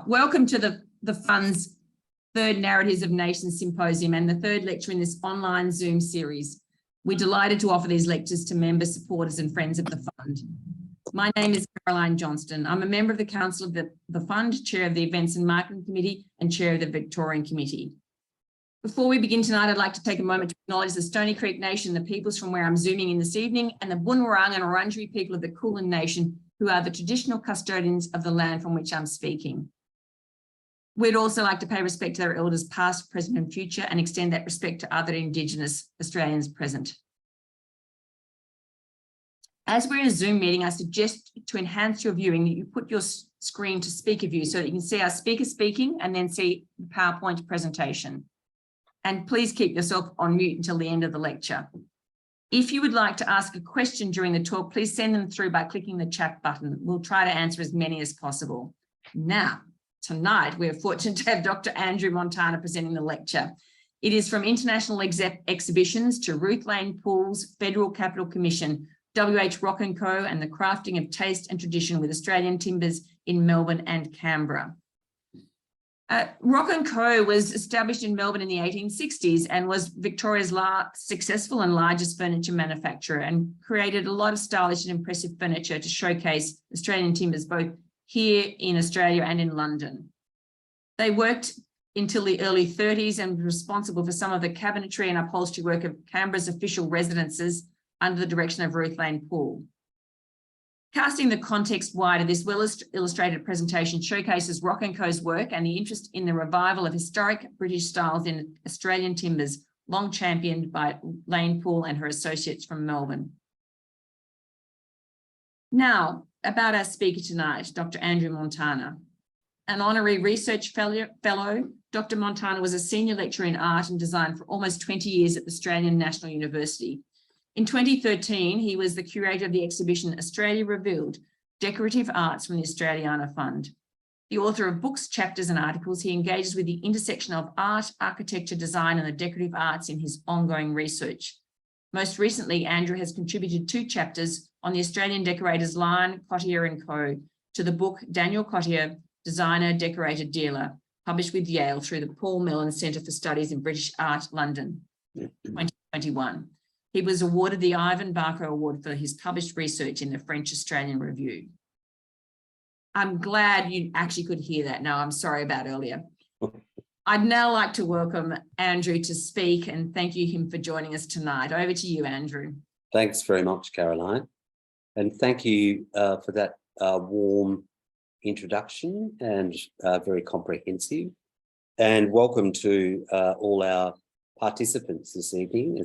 Welcome to the Fund's third Narratives of Nations Symposium and the third lecture in this online Zoom series. We're delighted to offer these lectures to members, supporters and friends of the Fund. My name is Caroline Johnston. I'm a member of the Council of the Fund, Chair of the Events and Marketing Committee and Chair of the Victorian Committee. Before we begin tonight, I'd like to take a moment to acknowledge the Stony Creek Nation, the peoples from where I'm zooming in this evening, and the Boonwurrung and Wurundjeri people of the Kulin Nation, who are the traditional custodians of the land from which I'm speaking. We'd also like to pay respect to their elders past, present and future, and extend that respect to other Indigenous Australians present. As we're in a Zoom meeting, I suggest to enhance your viewing that you put your screen to speaker view so that you can see our speaker speaking and then see the PowerPoint presentation. And please keep yourself on mute until the end of the lecture. If you would like to ask a question during the talk, please send them through by clicking the chat button. We'll try to answer as many as possible. Now, tonight, we're fortunate to have Dr. Andrew Montana presenting the lecture. It is from international exhibitions to Ruth Lane-Poole's Federal Capital Commission, Rocke Co, and the crafting of taste and tradition with Australian timbers in Melbourne and Canberra. Rocke Co was established in Melbourne in the 1860s and was Victoria's successful and largest furniture manufacturer, and created a lot of stylish and impressive furniture to showcase Australian timbers both here in Australia and in London. They worked until the early 30s and were responsible for some of the cabinetry and upholstery work of Canberra's official residences under the direction of Ruth Lane-Poole. Casting the context wider, this well-illustrated presentation showcases Rocke Co's work and the interest in the revival of historic British styles in Australian timbers, long championed by Lane-Poole and her associates from Melbourne. Now, about our speaker tonight, Dr. Andrew Montana. An honorary research fellow, Dr. Montana was a senior lecturer in art and design for almost 20 years at the Australian National University. In 2013, he was the curator of the exhibition Australia Revealed, Decorative Arts from the Australiana Fund. The author of books, chapters and articles, he engages with the intersection of art, architecture, design and the decorative arts in his ongoing research. Most recently, Andrew has contributed 2 chapters on the Australian decorators Lion, Cottier and Co. to the book Daniel Cottier, Designer, Decorator, Dealer, published with Yale through the Paul Mellon Centre for Studies in British Art, London, 2021. He was awarded the Ivan Barker Award for his published research in the French Australian Review. I'm glad you actually could hear that. No, I'm sorry about earlier. I'd now like to welcome Andrew to speak and thank you him for joining us tonight. Over to you, Andrew. Thanks very much, Caroline. And thank you for that warm introduction and very comprehensive. And welcome to all our participants this evening.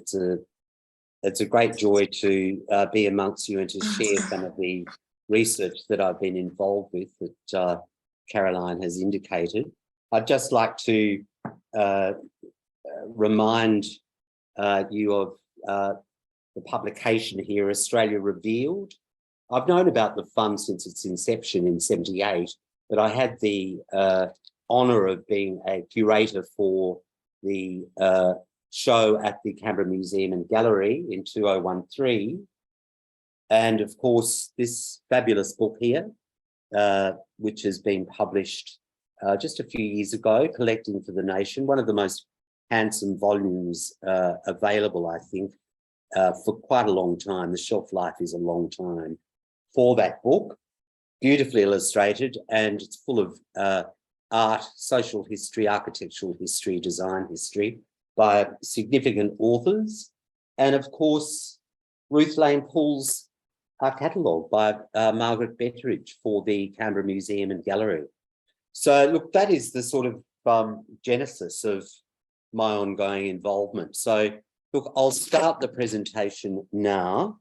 It's a great joy to be amongst you and to share some of the research that I've been involved with that Caroline has indicated. I'd just like to remind you of the publication here, Australia Revealed. I've known about the fund since its inception in '78, but I had the honour of being a curator for the show at the Canberra Museum and Gallery in 2013. And of course, this fabulous book here, which has been published just a few years ago, Collecting for the Nation, one of the most handsome volumes available, I think, for quite a long time. The shelf life is a long time for that book, beautifully illustrated, and it's full of art, social history, architectural history, design history, by significant authors, and of course, Ruth Lane-Poole's catalogue by Margaret Betteridge for the Canberra Museum and Gallery. So look, that is the sort of genesis of my ongoing involvement. So look, I'll start the presentation now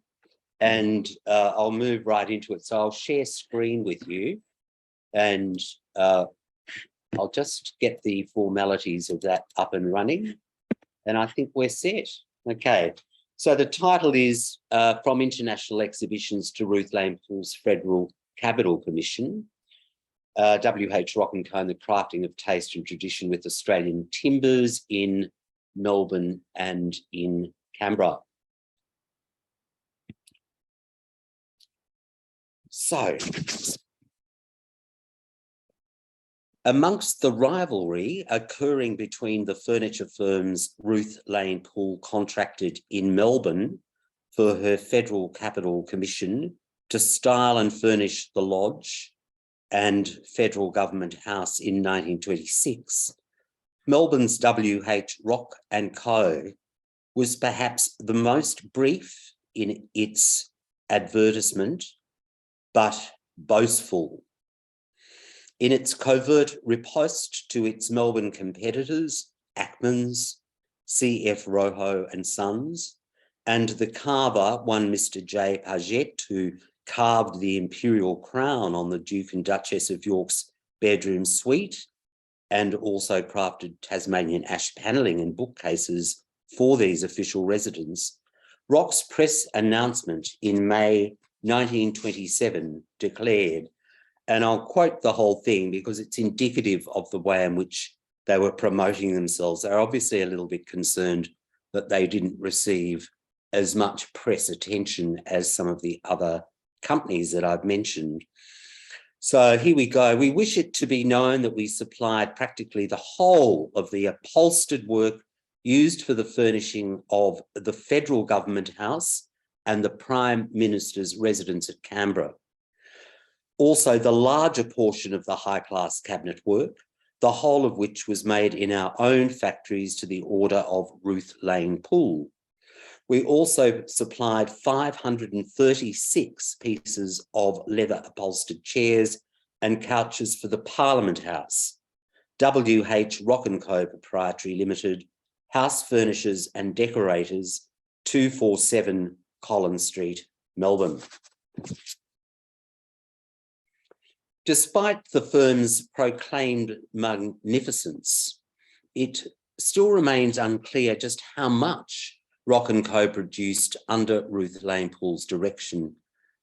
and I'll move right into it. So I'll share screen with you and I'll just get the formalities of that up and running. And I think we're set. Okay, so the title is From International Exhibitions to Ruth Lane-Poole's Federal Capital Commission, W.H. Rocke Co and the Crafting of Taste and Tradition with Australian Timbers in Melbourne and in Canberra. So Amongst the rivalry occurring between the furniture firms Ruth Lane-Poole contracted in Melbourne for her Federal Capital Commission to style and furnish the Lodge and Federal Government House in 1926, Melbourne's W.H. Rocke Co was perhaps the most brief in its advertisement, but boastful. In its covert riposte to its Melbourne competitors, Ackman's, C.F. Rojo and Sons, and the carver, one Mr. J. Paget, who carved the imperial crown on the Duke and Duchess of York's bedroom suite, and also crafted Tasmanian ash panelling and bookcases for these official residents, Rocke's press announcement in May 1927 declared, and I'll quote the whole thing because it's indicative of the way in which they were promoting themselves. They're obviously a little bit concerned that they didn't receive as much press attention as some of the other companies that I've mentioned. So here we go. We wish it to be known that we supplied practically the whole of the upholstered work used for the furnishing of the Federal Government House and the Prime Minister's residence at Canberra. Also, the larger portion of the high-class cabinet work, the whole of which was made in our own factories to the order of Ruth Lane-Poole. We also supplied 536 pieces of leather upholstered chairs and couches for the Parliament House, W.H. Rocke Co Proprietary Limited, House Furnishers and Decorators, 247 Collins Street, Melbourne. Despite the firm's proclaimed magnificence, it still remains unclear just how much Rocke Co produced under Ruth Lane-Poole's direction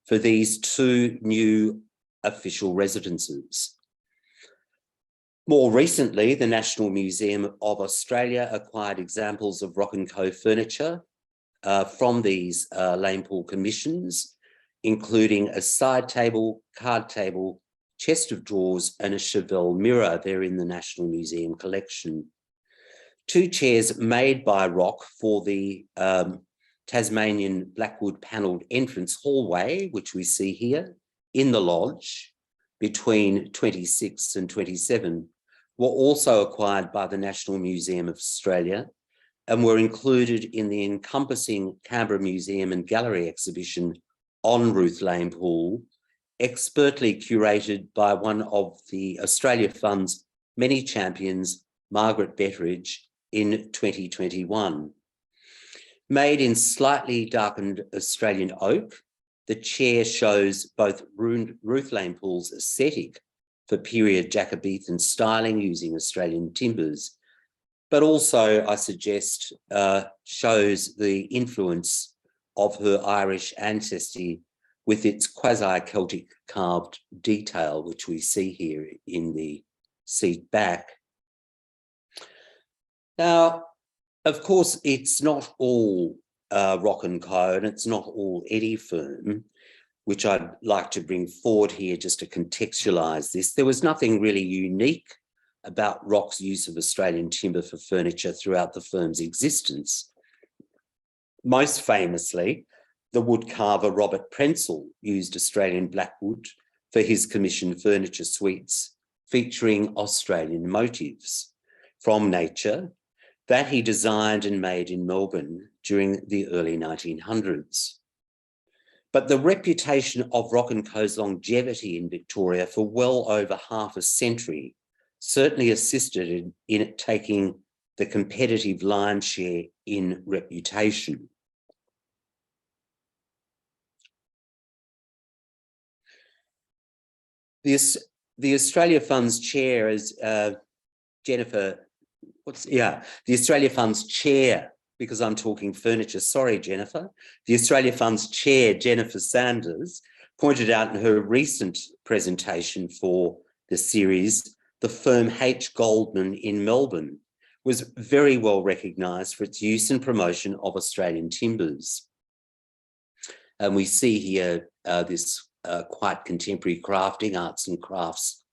for these two new official residences. More recently, the National Museum of Australia acquired examples of Rocke Co furniture from these Lane-Poole commissions, including a side table, card table, chest of drawers and a Chauvel mirror. They're in the National Museum collection. Two chairs made by Rocke for the Tasmanian blackwood panelled entrance hallway, which we see here in the lodge between 26 and 27, were also acquired by the National Museum of Australia and were included in the encompassing Canberra Museum and Gallery exhibition on Ruth Lane-Poole, expertly curated by one of the Australia Fund's many champions, Margaret Betteridge, in 2021. Made in slightly darkened Australian oak, the chair shows both Ruth Lane-Poole's aesthetic for period Jacobean styling using Australian timbers, but also, I suggest, shows the influence of her Irish ancestry with its quasi-Celtic carved detail, which we see here in the seat back. Now, of course, it's not all Rocke Co, and it's not all any firm, which I'd like to bring forward here just to contextualise this. There was nothing really unique about Rocke's use of Australian timber for furniture throughout the firm's existence. Most famously, the woodcarver Robert Prensel used Australian blackwood for his commissioned furniture suites featuring Australian motifs from nature that he designed and made in Melbourne during the early 1900s. But the reputation of Rocke Co's longevity in Victoria for well over half a century certainly assisted in it taking the competitive lion's share in reputation. The Australia Fund's chair is the Australia Fund's chair, because I'm talking furniture, sorry, Jennifer. The Australia Fund's chair, Jennifer Sanders, pointed out in her recent presentation for the series, the firm H. Goldman in Melbourne was very well recognised for its use and promotion of Australian timbers. And we see here this quite contemporary crafting, arts and crafts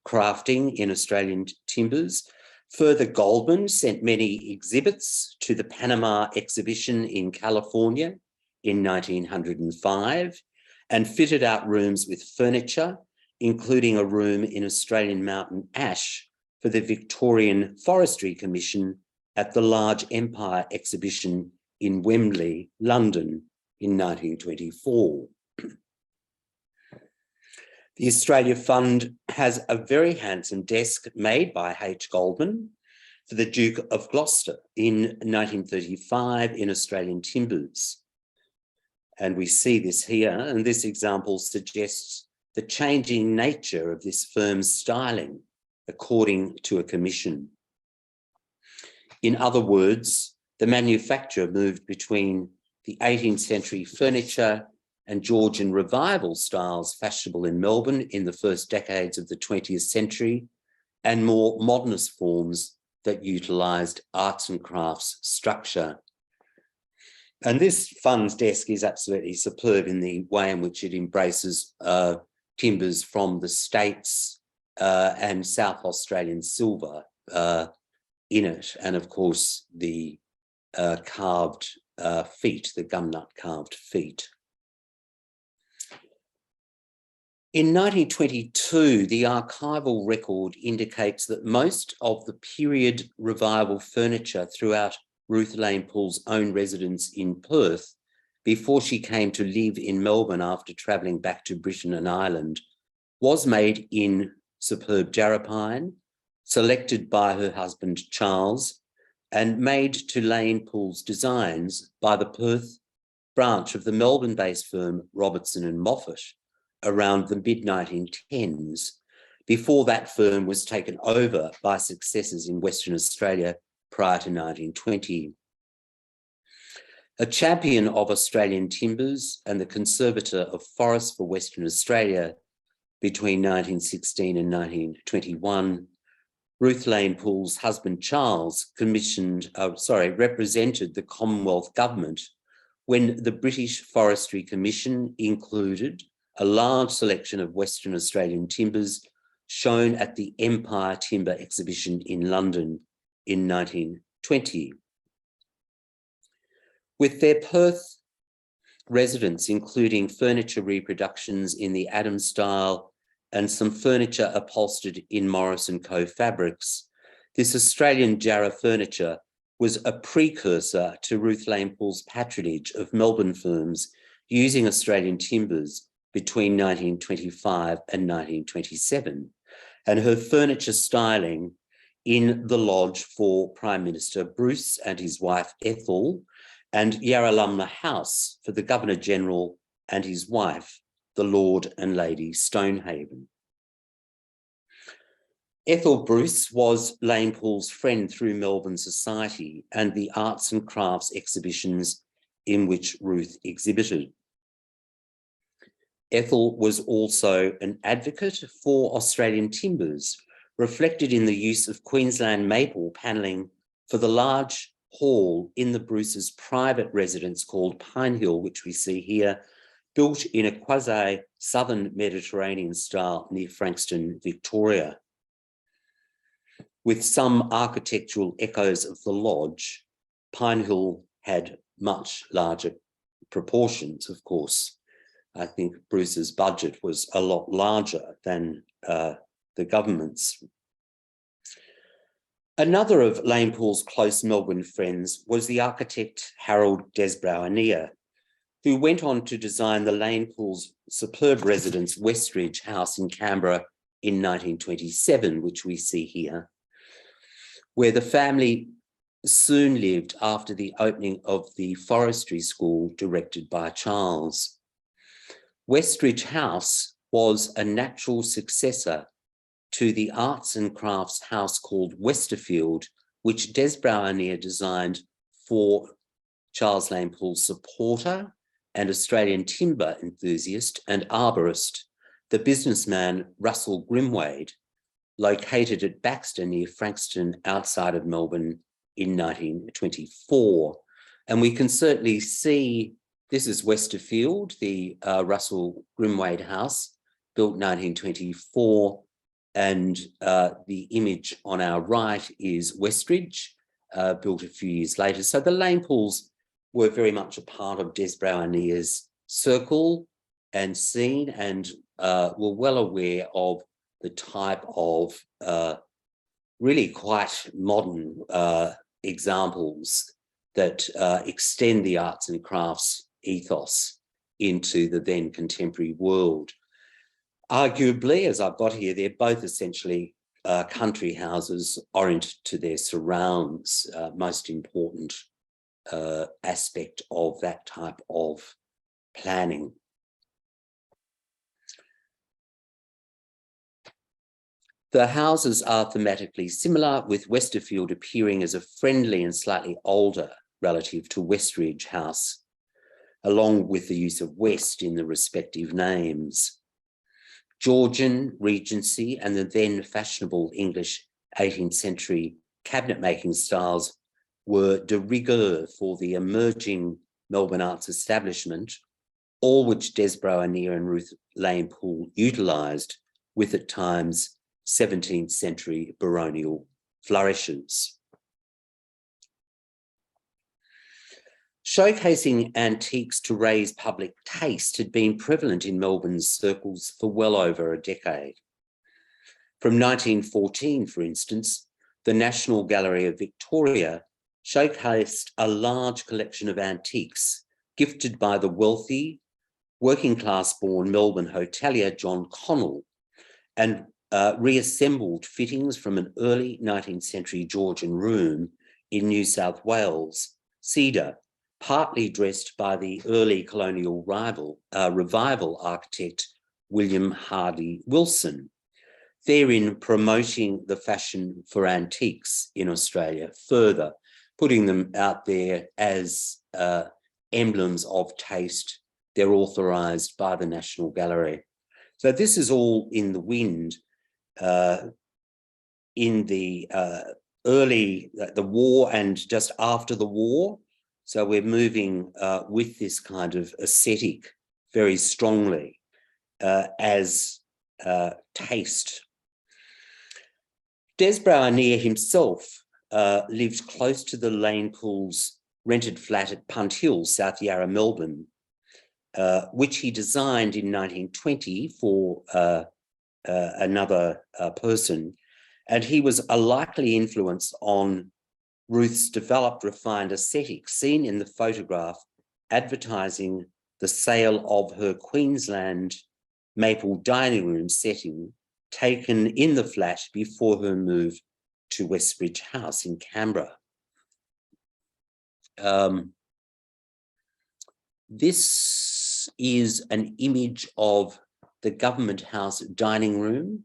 crafting in Australian timbers. Further, Goldman sent many exhibits to the Panama exhibition in California in 1905 and fitted out rooms with furniture, including a room in Australian mountain ash for the Victorian Forestry Commission at the Large Empire exhibition in Wembley, London in 1924. The Australia Fund has a very handsome desk made by H. Goldman for the Duke of Gloucester in 1935 in Australian timbers. And we see this here, and this example suggests the changing nature of this firm's styling according to a commission. In other words, the manufacturer moved between the 18th century furniture and Georgian revival styles fashionable in Melbourne in the first decades of the 20th century and more modernist forms that utilised arts and crafts structure. And this fund's desk is absolutely superb in the way in which it embraces timbers from the States and South Australian silver in it. And of course, the carved feet, the gumnut carved feet. In 1922, the archival record indicates that most of the period revival furniture throughout Ruth Lane-Poole's own residence in Perth, before she came to live in Melbourne after travelling back to Britain and Ireland, was made in superb jarrapine, selected by her husband Charles, and made to Lane-Poole's designs by the Perth branch of the Melbourne-based firm Robertson and Moffat around the mid-1910s, before that firm was taken over by successors in Western Australia prior to 1920. A champion of Australian timbers and the conservator of forests for Western Australia between 1916 and 1921, Ruth Lane-Poole's husband Charles represented the Commonwealth Government when the British Forestry Commission included a large selection of Western Australian timbers shown at the Empire Timber Exhibition in London in 1920. With their Perth residents, including furniture reproductions in the Adams style and some furniture upholstered in Morris & Co fabrics, this Australian Jarrah furniture was a precursor to Ruth Lane-Poole's patronage of Melbourne firms using Australian timbers between 1925 and 1927, and her furniture styling in the lodge for Prime Minister Bruce and his wife Ethel, and Yarralumna House for the Governor-General and his wife, the Lord and Lady Stonehaven. Ethel Bruce was Lane-Poole's friend through Melbourne society and the arts and crafts exhibitions in which Ruth exhibited. Ethel was also an advocate for Australian timbers, reflected in the use of Queensland maple panelling for the large hall in the Bruce's private residence called Pine Hill, which we see here, built in a quasi-southern Mediterranean style near Frankston, Victoria. With some architectural echoes of the lodge, Pine Hill had much larger proportions, of course. I think Bruce's budget was a lot larger than the government's. Another of Lane-Poole's close Melbourne friends was the architect Harold Desbrouwer, who went on to design the Lane-Poole's superb residence Westridge House in Canberra in 1927, which we see here, where the family soon lived after the opening of the forestry school directed by Charles. Westridge House was a natural successor to the arts and crafts house called Westerfield, which Desbrouwer designed for Charles Lane-Poole's supporter and Australian timber enthusiast and arborist, the businessman Russell Grimwade, located at Baxter near Frankston outside of Melbourne in 1924. And we can certainly see, this is Westerfield, the Russell Grimwade house, built 1924, And the image on our right is Westridge, built a few years later. So the Lane-Pooles were very much a part of Des Brouwernia's circle and scene, and were well aware of the type of really quite modern examples that extend the arts and crafts ethos into the then contemporary world. Arguably, as I've got here, they're both essentially country houses oriented to their surrounds, most important aspect of that type of planning. The houses are thematically similar, with Westerfield appearing as a friendly and slightly older relative to Westridge House, along with the use of West in the respective names. Georgian, Regency, and the then fashionable English 18th century cabinet making styles were de rigueur for the emerging Melbourne arts establishment, all which Des Brouwernia and Ruth Lane-Poole utilised, with at times 17th century baronial flourishes. Showcasing antiques to raise public taste had been prevalent in Melbourne's circles for well over a decade. From 1914, for instance, the National Gallery of Victoria showcased a large collection of antiques gifted by the wealthy, working-class-born Melbourne hotelier John Connell, and reassembled fittings from an early 19th century Georgian room in New South Wales, Cedar, partly dressed by the early colonial revival architect William Hardy Wilson, therein promoting the fashion for antiques in Australia further, putting them out there as emblems of taste. They're authorised by the National Gallery. So this is all in the wind in the the war and just after the war. So we're moving with this kind of aesthetic very strongly as taste. Des Brouwernia himself lived close to the Lane-Poole's rented flat at Punt Hill, South Yarra, Melbourne, which he designed in 1920 for another person. And he was a likely influence on Ruth's developed, refined aesthetic, seen in the photograph advertising the sale of her Queensland maple dining room setting taken in the flat before her move to Westridge House in Canberra. This is an image of the Government House dining room,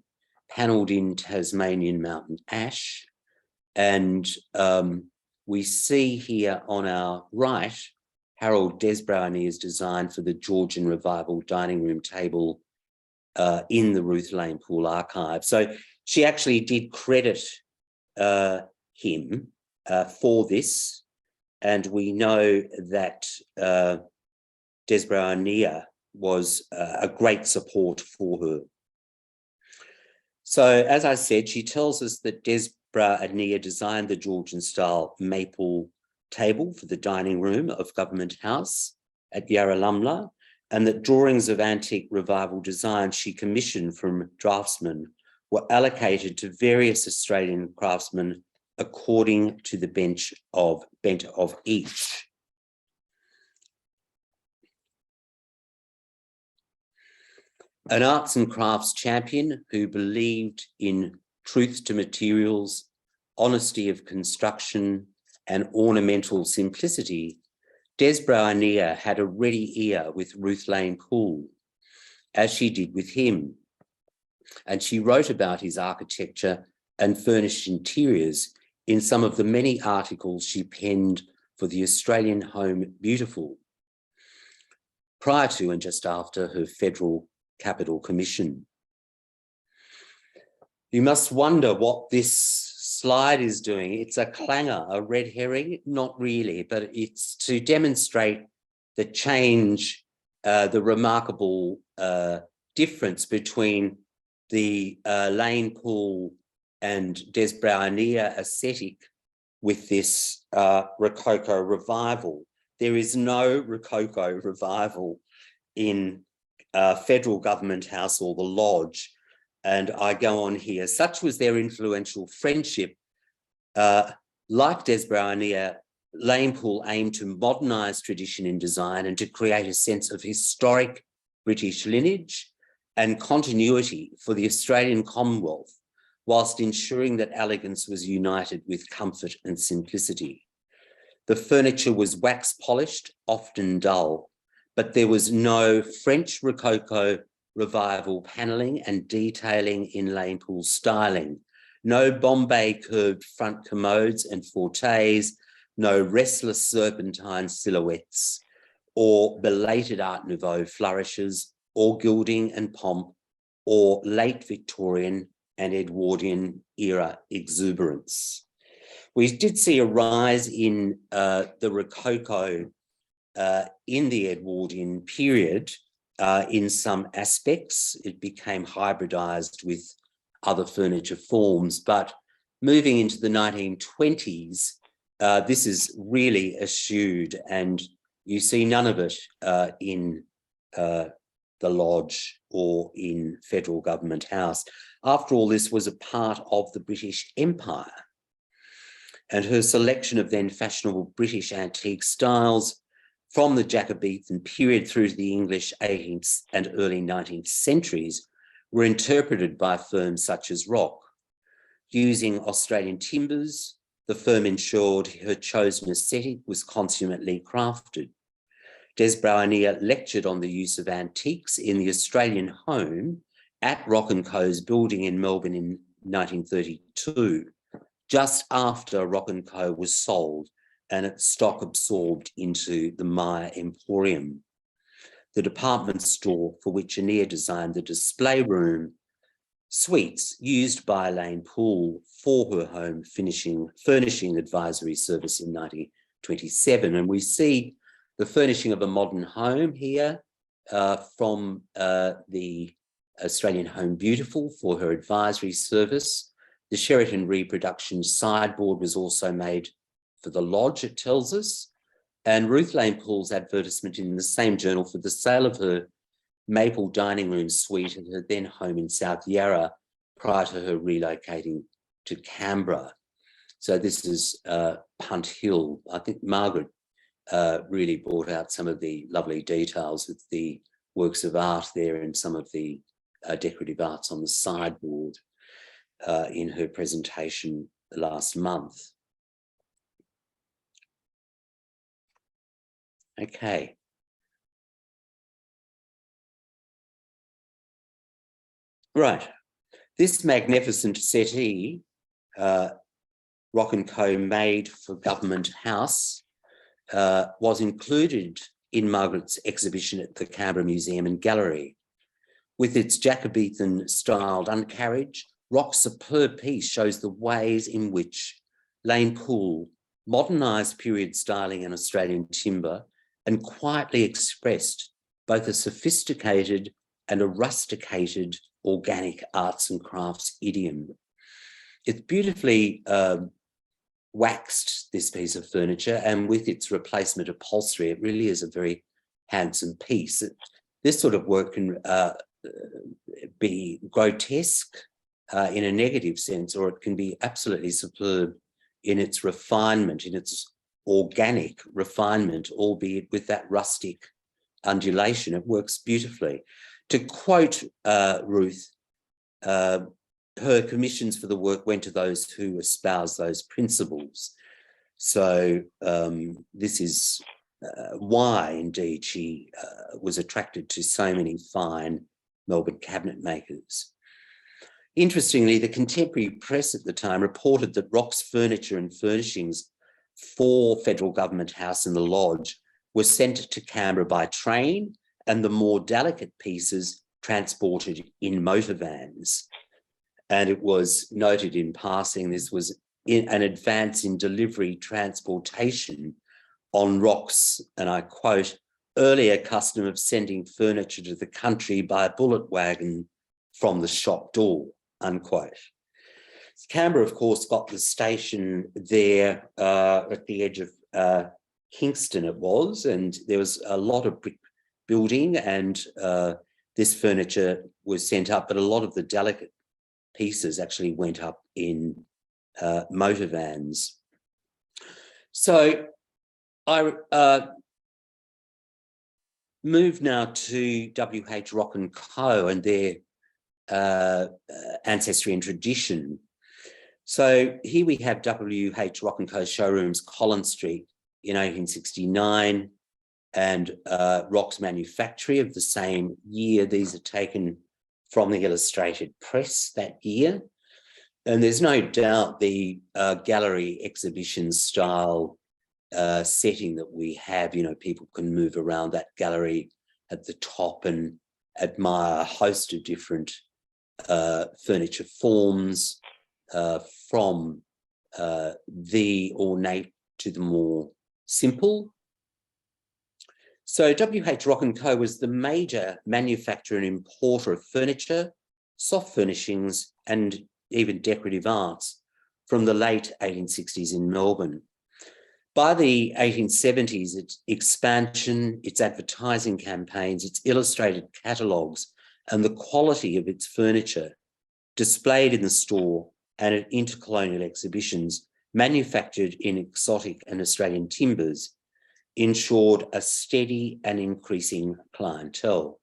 panelled in Tasmanian mountain ash. And we see here on our right, Harold Des Brouwernia's design for the Georgian Revival dining room table in the Ruth Lane-Poole archive. So she actually did credit him for this. And we know that Des Brouwernia was a great support for her. So as I said, she tells us that Des Brouwernia designed the Georgian style maple table for the dining room of Government House at Yarralumla, and that drawings of antique revival designs she commissioned from draftsmen were allocated to various Australian craftsmen according to the bent of each. An arts and crafts champion who believed in truth to materials, honesty of construction, and ornamental simplicity, Des Brouwernia had a ready ear with Ruth Lane-Poole, as she did with him. And she wrote about his architecture and furnished interiors in some of the many articles she penned for the Australian Home Beautiful, prior to and just after her federal capital commission. You must wonder what this slide is doing. It's a clanger, a red herring, not really, but it's to demonstrate the change, the remarkable difference between the Lane-Poole and Desbrownier aesthetic with this Rococo revival. There is no Rococo revival in Federal Government House or the Lodge. And I go on here. Such was their influential friendship. Like Desbrownier, Lane-Poole aimed to modernise tradition in design and to create a sense of historic British lineage and continuity for the Australian Commonwealth, whilst ensuring that elegance was united with comfort and simplicity. The furniture was wax polished, often dull, but there was no French Rococo revival panelling and detailing in Lane-Poole's styling, no Bombay curved front commodes and fortes, no restless serpentine silhouettes, or belated Art Nouveau flourishes, or gilding and pomp, or late Victorian and Edwardian era exuberance. We did see a rise in the Rococo in the Edwardian period in some aspects. It became hybridized with other furniture forms, but moving into the 1920s, this is really eschewed, and you see none of it in the Lodge or in Federal Government House. After all, this was a part of the British Empire, and her selection of then fashionable British antique styles from the Jacobean period through to the English 18th and early 19th centuries were interpreted by firms such as Rocke. Using Australian timbers, the firm ensured her chosen aesthetic was consummately crafted. Desbrownier lectured on the use of antiques in the Australian home at Rocke Co's building in Melbourne in 1932, just after Rocke Co was sold and its stock absorbed into the Myer Emporium, the department store for which Anea designed the display room suites used by Lane-Poole for her home furnishing advisory service in 1927. And we see the furnishing of a modern home here from the Australian Home Beautiful for her advisory service. The Sheraton reproduction sideboard was also made for the Lodge, it tells us, and Ruth Lane-Poole's advertisement in the same journal for the sale of her maple dining room suite at her then home in South Yarra prior to her relocating to Canberra. So this is Punt Hill. I think Margaret really brought out some of the lovely details with the works of art there and some of the decorative arts on the sideboard in her presentation last month. Okay. Right. This magnificent settee, Rocke Co made for Government House, was included in Margaret's exhibition at the Canberra Museum and Gallery. With its Jacobean-styled undercarriage, Rocke's superb piece shows the ways in which Lane-Poole modernised period styling and Australian timber and quietly expressed both a sophisticated and a rusticated organic arts and crafts idiom. It's beautifully waxed, this piece of furniture, and with its replacement upholstery, it really is a very handsome piece. This sort of work can be grotesque in a negative sense, or it can be absolutely superb in its refinement, in its organic refinement, albeit with that rustic undulation. It works beautifully. To quote Ruth, her commissions for the work went to those who espouse those principles. So this is why, indeed, she was attracted to so many fine Melbourne cabinet makers. Interestingly, the contemporary press at the time reported that Rocke's furniture and furnishings for Federal Government House and the Lodge were sent to Canberra by train, and the more delicate pieces transported in motor vans. And it was noted in passing, this was an advance in delivery transportation on Rocke's, and I quote, earlier custom of sending furniture to the country by bullet wagon from the shop door, unquote. Canberra, of course, got the station there at the edge of Kingston it was, and there was a lot of brick building, and this furniture was sent up, but a lot of the delicate pieces actually went up in motor vans. So I move now to W.H. Rocke Co and their ancestry and tradition. So here we have W.H. Rocke Co showrooms, Collins Street in 1869, and Rocke's Manufactory of the same year. These are taken from the Illustrated Press that year. And there's no doubt the gallery exhibition style setting that we have, you know, people can move around that gallery at the top and admire a host of different furniture forms, from the ornate to the more simple. So W.H. Rocke Co was the major manufacturer and importer of furniture, soft furnishings, and even decorative arts from the late 1860s in Melbourne. By the 1870s, its expansion, its advertising campaigns, its illustrated catalogues, and the quality of its furniture displayed in the store and at intercolonial exhibitions manufactured in exotic and Australian timbers ensured a steady and increasing clientele.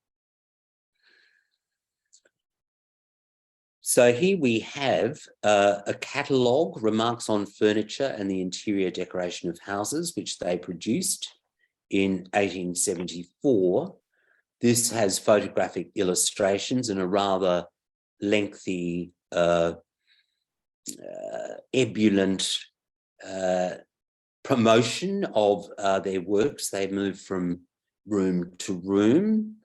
So here we have a catalogue, Remarks on Furniture and the Interior Decoration of Houses, which they produced in 1874. This has photographic illustrations and a rather lengthy, ebullient promotion of their works. They moved from room to room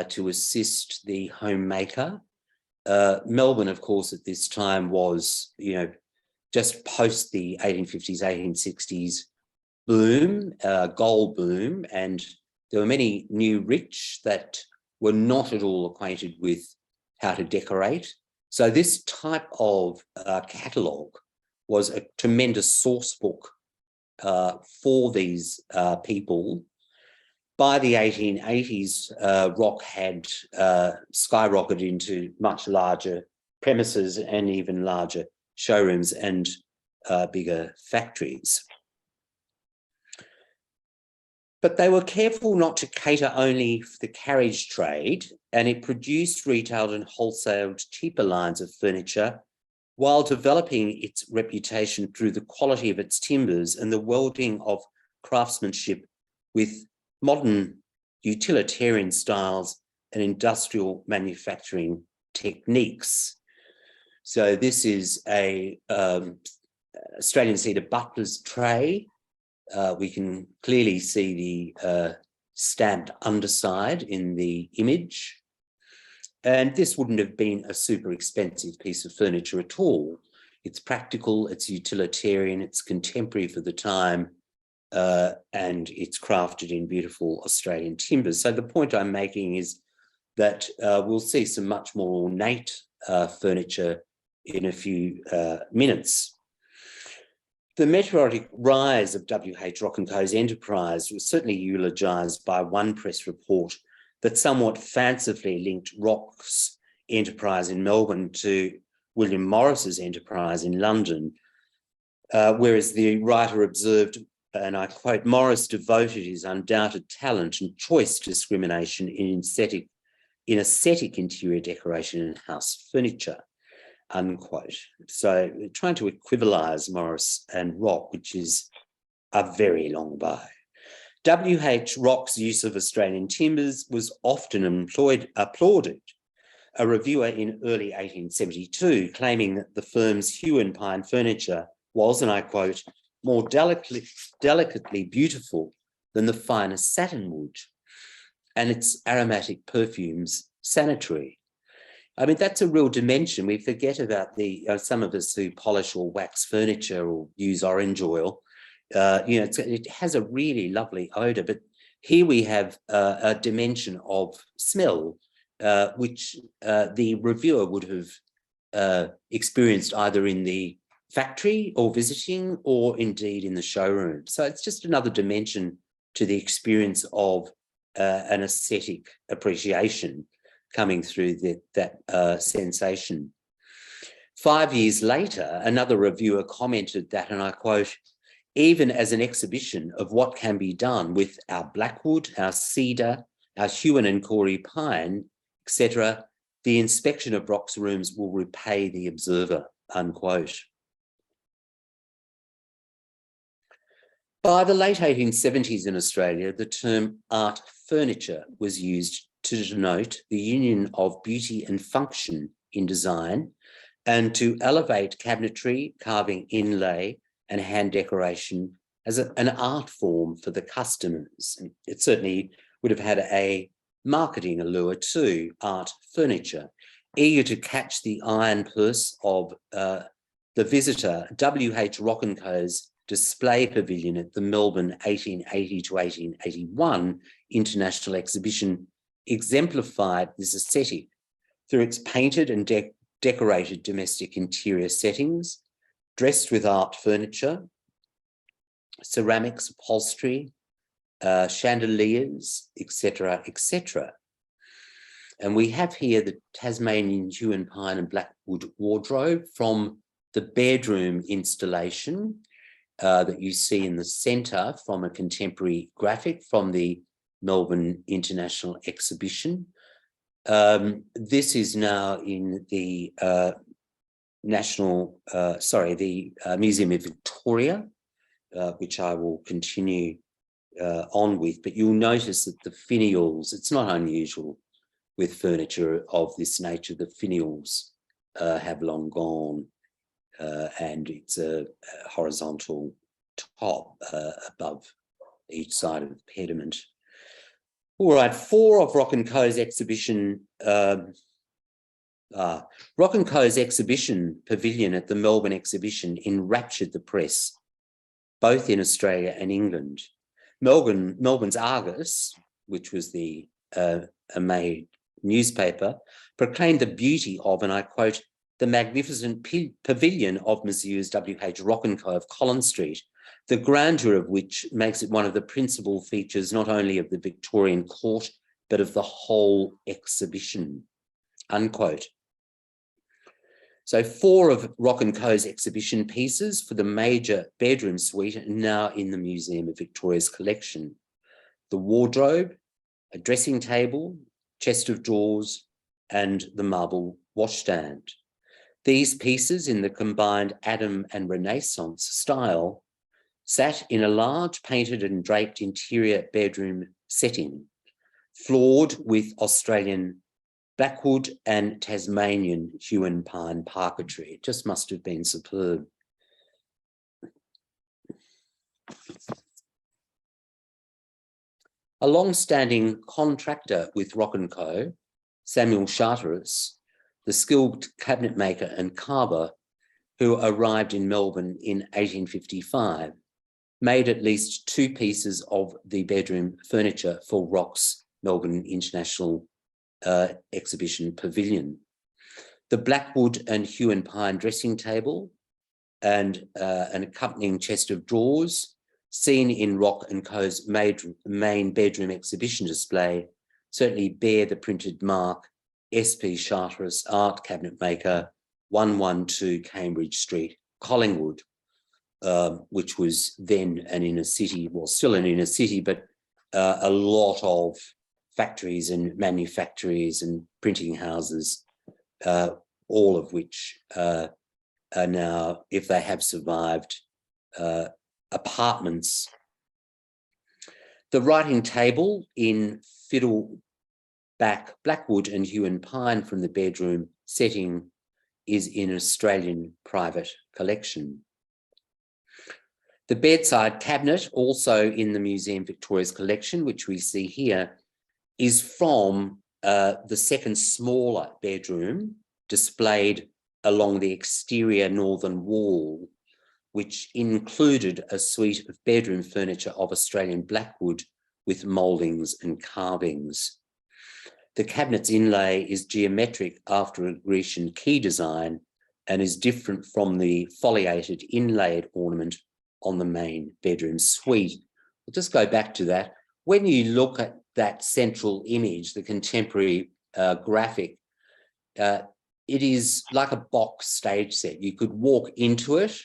to assist the homemaker. Melbourne, of course, at this time was, you know, just post the 1850s, 1860s boom, gold boom, and there were many new rich that were not at all acquainted with how to decorate. So this type of catalogue was a tremendous source book for these people. By the 1880s, Rocke had skyrocketed into much larger premises and even larger showrooms and bigger factories. But they were careful not to cater only for the carriage trade, and it produced, retailed and wholesaled cheaper lines of furniture while developing its reputation through the quality of its timbers and the welding of craftsmanship with modern utilitarian styles and industrial manufacturing techniques. So this is a Australian cedar butler's tray. We can clearly see the stamped underside in the image. And this wouldn't have been a super expensive piece of furniture at all. It's practical, it's utilitarian, it's contemporary for the time, and it's crafted in beautiful Australian timbers. So the point I'm making is that we'll see some much more ornate furniture in a few minutes. The meteoric rise of W.H. Rocke & Co.'s enterprise was certainly eulogised by one press report that somewhat fancifully linked Rocke's enterprise in Melbourne to William Morris's enterprise in London, whereas the writer observed, and I quote, "Morris devoted his undoubted talent and choice discrimination in aesthetic interior decoration and house furniture," unquote. So trying to equivalize Morris and Rocke, which is a very long bow. W.H. Rocke's use of Australian timbers was often applauded. A reviewer in early 1872 claiming that the firm's hue and pine furniture was, and I quote, "more delicately beautiful than the finest satinwood, and its aromatic perfumes sanitary." I mean, that's a real dimension. We forget about some of us who polish or wax furniture or use orange oil. It has a really lovely odor, but here we have a dimension of smell which the reviewer would have experienced either in the factory or visiting, or indeed in the showroom. So it's just another dimension to the experience of an aesthetic appreciation coming through that sensation. 5 years later, another reviewer commented that, and I quote, "Even as an exhibition of what can be done with our blackwood, our cedar, our Huon and Corey pine, etc., the inspection of Rocke's rooms will repay the observer," unquote. By the late 1870s in Australia, the term art furniture was used to denote the union of beauty and function in design, and to elevate cabinetry, carving, inlay, and hand decoration as an art form for the customers. And it certainly would have had a marketing allure too, art furniture. Eager to catch the iron purse of the visitor, W.H. Rocke Co.'s display pavilion at the Melbourne 1880 to 1881 International Exhibition exemplified this aesthetic through its painted and decorated domestic interior settings, dressed with art furniture, ceramics, upholstery, chandeliers, etc., etc. And we have here the Tasmanian Huon pine and blackwood wardrobe from the bedroom installation that you see in the centre, from a contemporary graphic from the Melbourne International Exhibition. This is now in the Museum of Victoria, which I will continue on with, but you'll notice that the finials, it's not unusual with furniture of this nature, the finials have long gone, and it's a horizontal top above each side of the pediment. All right, 4 of Rocke Co.'s exhibition, Rocke Co.'s exhibition pavilion at the Melbourne exhibition enraptured the press, both in Australia and England. Melbourne's Argus, which was the May newspaper, proclaimed the beauty of, and I quote, "the magnificent pavilion of Messrs. W.H. Rocke Co. of Collins Street, the grandeur of which makes it one of the principal features not only of the Victorian court, but of the whole exhibition," unquote. So 4 of Rocke Co.'s exhibition pieces for the major bedroom suite are now in the Museum of Victoria's collection. The wardrobe, a dressing table, chest of drawers, and the marble washstand. These pieces, in the combined Adam and Renaissance style, sat in a large painted and draped interior bedroom setting, floored with Australian blackwood and Tasmanian Huon pine parquetry. It just must have been superb. A long-standing contractor with Rocke Co., Samuel Charteris, the skilled cabinet maker and carver who arrived in Melbourne in 1855, made at least 2 pieces of the bedroom furniture for Rocke's Melbourne International Exhibition Pavilion. The blackwood and Huon pine dressing table and an accompanying chest of drawers seen in Rocke & Co.'s main bedroom exhibition display certainly bear the printed mark S.P. Charteris, Art Cabinet Maker, 112 Cambridge Street, Collingwood, which was then an inner city, well, still an inner city, but a lot of factories and manufactories and printing houses, all of which are now, if they have survived, apartments. The writing table in fiddleback, blackwood and Huon pine from the bedroom setting is in an Australian private collection. The bedside cabinet, also in the Museum Victoria's collection, which we see here, is from the second smaller bedroom displayed along the exterior northern wall, which included a suite of bedroom furniture of Australian blackwood with mouldings and carvings. The cabinet's inlay is geometric after a Grecian key design and is different from the foliated inlaid ornament on the main bedroom suite. I'll just go back to that. When you look at that central image, the contemporary graphic, it is like a box stage set. You could walk into it,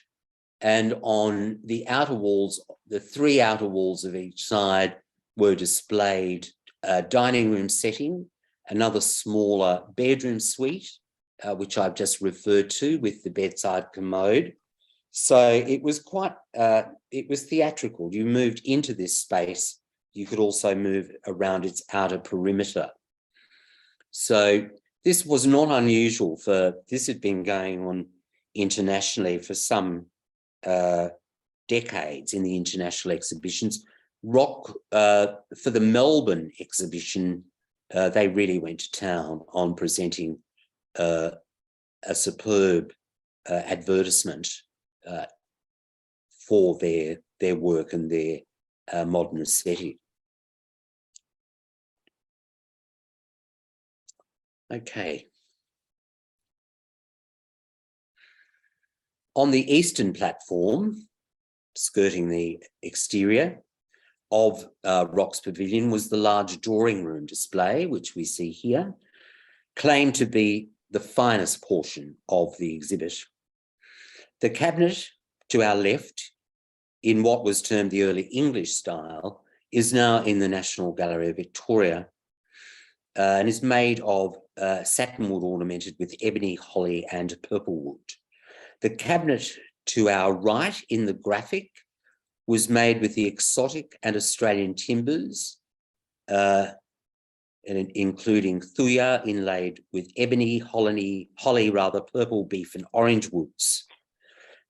and on the outer walls, the three outer walls of each side were displayed a dining room setting, another smaller bedroom suite, which I've just referred to with the bedside commode. So it was quite, it was theatrical. You moved into this space. You could also move around its outer perimeter. So this was not unusual this had been going on internationally for some decades in the international exhibitions. Rocke, for the Melbourne exhibition, they really went to town on presenting a superb advertisement for their work and their modern aesthetic. Okay. On the eastern platform, skirting the exterior of Rocke's pavilion, was the large drawing room display, which we see here, claimed to be the finest portion of the exhibit. The cabinet to our left, in what was termed the early English style, is now in the National Gallery of Victoria and is made of satinwood ornamented with ebony, holly and purple wood. The cabinet to our right in the graphic was made with the exotic and Australian timbers, including thuya inlaid with ebony, holly, purple beef and orange woods.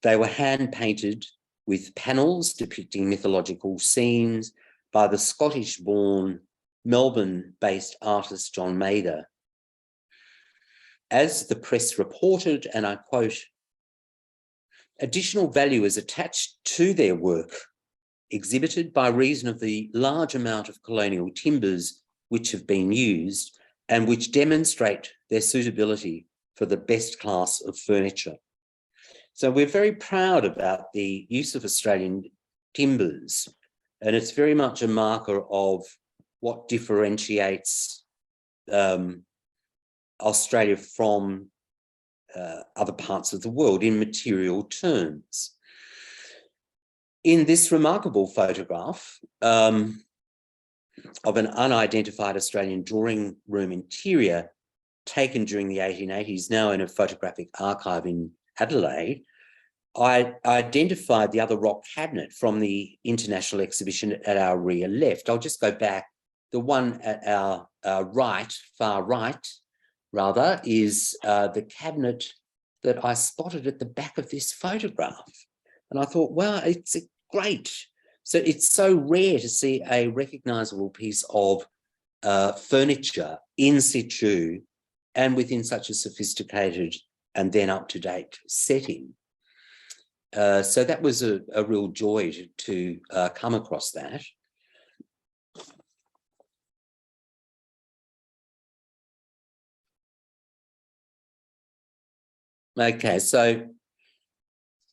They were hand-painted with panels depicting mythological scenes by the Scottish-born, Melbourne-based artist John Mather. As the press reported, and I quote, "Additional value is attached to their work, exhibited by reason of the large amount of colonial timbers which have been used and which demonstrate their suitability for the best class of furniture." So we're very proud about the use of Australian timbers, and it's very much a marker of what differentiates Australia from other parts of the world in material terms. In this remarkable photograph of an unidentified Australian drawing room interior taken during the 1880s, now in a photographic archive in Adelaide, I identified the other Rocke cabinet from the international exhibition at our rear left. I'll just go back. The one at our far right, rather, is the cabinet that I spotted at the back of this photograph. And I thought, wow, it's great. So it's so rare to see a recognisable piece of furniture in situ and within such a sophisticated and then up-to-date setting. So that was a real joy to come across that. Okay, so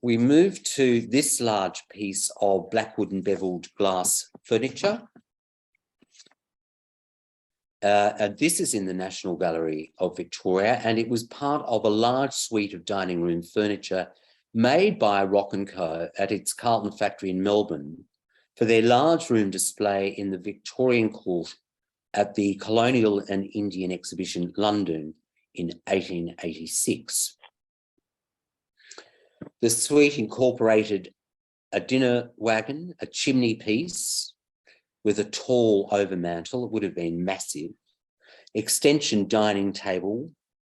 we move to this large piece of blackwood and beveled glass furniture. And this is in the National Gallery of Victoria, and it was part of a large suite of dining room furniture made by Rocke Co at its Carlton factory in Melbourne for their large room display in the Victorian Court at the Colonial and Indian Exhibition, London, in 1886. The suite incorporated a dinner wagon, a chimney piece with a tall overmantel, it would have been massive, extension dining table,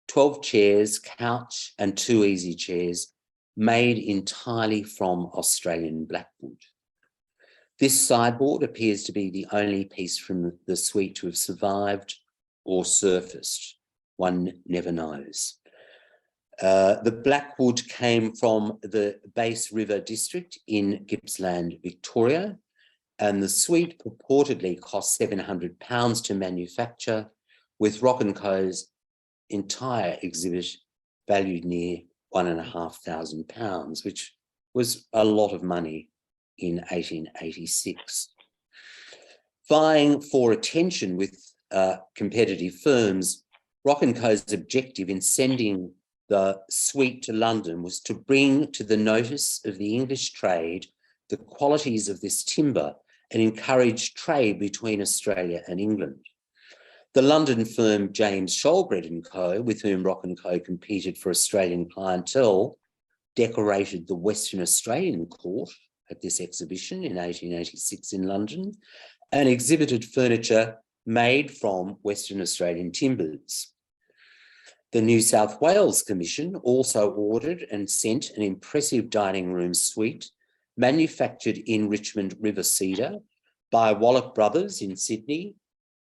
12 chairs, couch and 2 easy chairs made entirely from Australian blackwood. This sideboard appears to be the only piece from the suite to have survived or surfaced. One never knows. The blackwood came from the Bass River district in Gippsland, Victoria, and the suite purportedly cost £700 to manufacture, with Rocke Co's entire exhibit valued near £1,500, which was a lot of money in 1886. Vying for attention with competitive firms, Rocke Co's objective in sending the suite to London was to bring to the notice of the English trade the qualities of this timber and encourage trade between Australia and England. The London firm James Shoalbred and Co, with whom Rocke Co competed for Australian clientele, decorated the Western Australian court at this exhibition in 1886 in London and exhibited furniture made from Western Australian timbers. The New South Wales Commission also ordered and sent an impressive dining room suite manufactured in Richmond River Cedar by Wallach Brothers in Sydney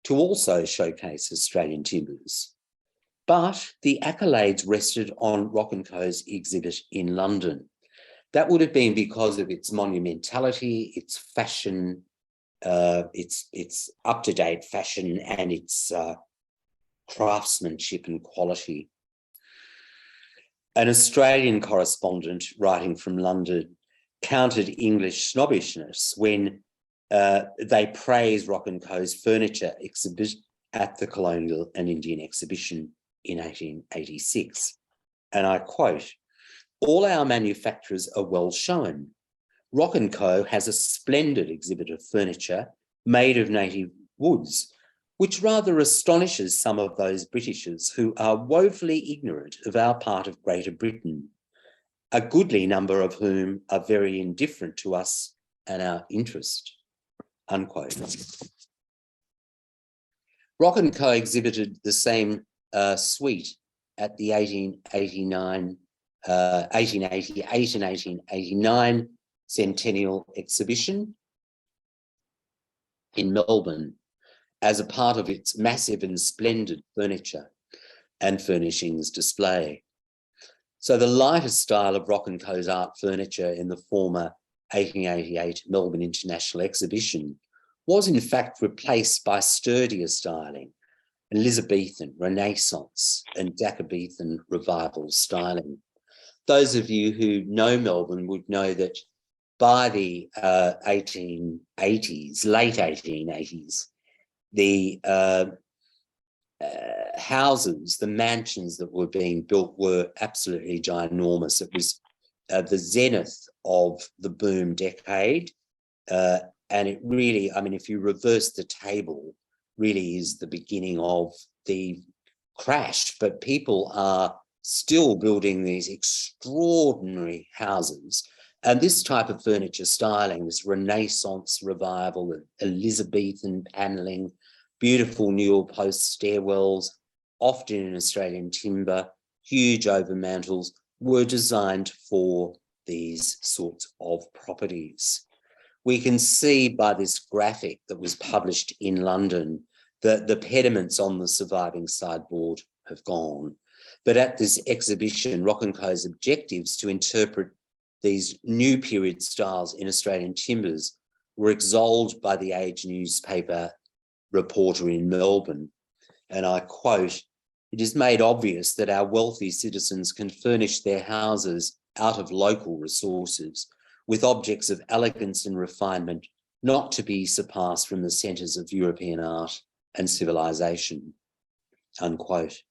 to also showcase Australian timbers. But the accolades rested on Rocke Co's exhibit in London. That would have been because of its monumentality, its fashion, its up-to-date fashion and its craftsmanship and quality. An Australian correspondent writing from London countered English snobbishness when they praised Rocke Co's furniture exhibit at the Colonial and Indian Exhibition in 1886. And I quote, "All our manufacturers are well shown. Rocke Co has a splendid exhibit of furniture made of native woods, which rather astonishes some of those Britishers who are woefully ignorant of our part of Greater Britain, a goodly number of whom are very indifferent to us and our interest," unquote. Rocke Co exhibited the same suite at the 1888 and 1889 Centennial Exhibition in Melbourne as a part of its massive and splendid furniture and furnishings display. So the lighter style of Rocke Co's art furniture in the former 1888 Melbourne International Exhibition was in fact replaced by sturdier styling, Elizabethan, Renaissance and Jacobean revival styling. Those of you who know Melbourne would know that by the 1880s, late 1880s, the houses, the mansions that were being built were absolutely ginormous. It was the zenith of the boom decade. And it really, I mean, if you reverse the table, really is the beginning of the crash. But people are still building these extraordinary houses. And this type of furniture styling, this Renaissance revival, Elizabethan panelling, beautiful newel post stairwells, often in Australian timber, huge overmantels, were designed for these sorts of properties. We can see by this graphic that was published in London that the pediments on the surviving sideboard have gone. But at this exhibition, Rocke Co's objectives to interpret these new period styles in Australian timbers were extolled by the Age newspaper reporter in Melbourne. And I quote, "It is made obvious that our wealthy citizens can furnish their houses out of local resources with objects of elegance and refinement not to be surpassed from the centres of European art and civilization," unquote.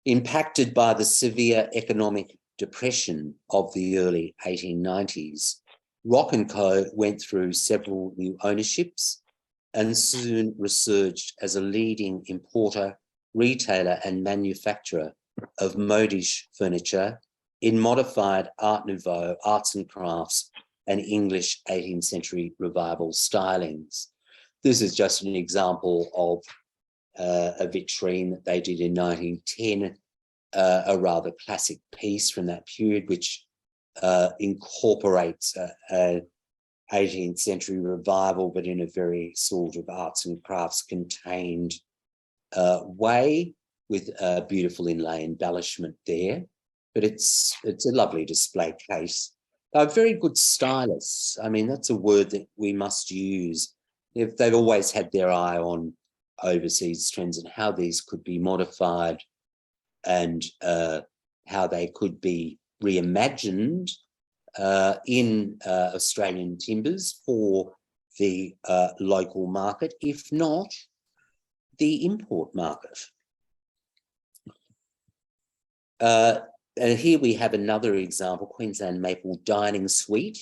Impacted by the severe economic depression of the early 1890s, Rocke Co went through several new ownerships and soon resurged as a leading importer, retailer and manufacturer of modish furniture in modified Art Nouveau, arts and crafts and English 18th century revival stylings. This is just an example of a vitrine that they did in 1910, a rather classic piece from that period, which incorporates an 18th century revival, but in a very sort of arts and crafts contained way, with a beautiful inlay embellishment there. But it's a lovely display case. They're very good stylists. I mean, that's a word that we must use. They've always had their eye on overseas trends and how these could be modified and how they could be reimagined in Australian timbers for the local market, if not the import market. And here we have another example, Queensland Maple Dining Suite,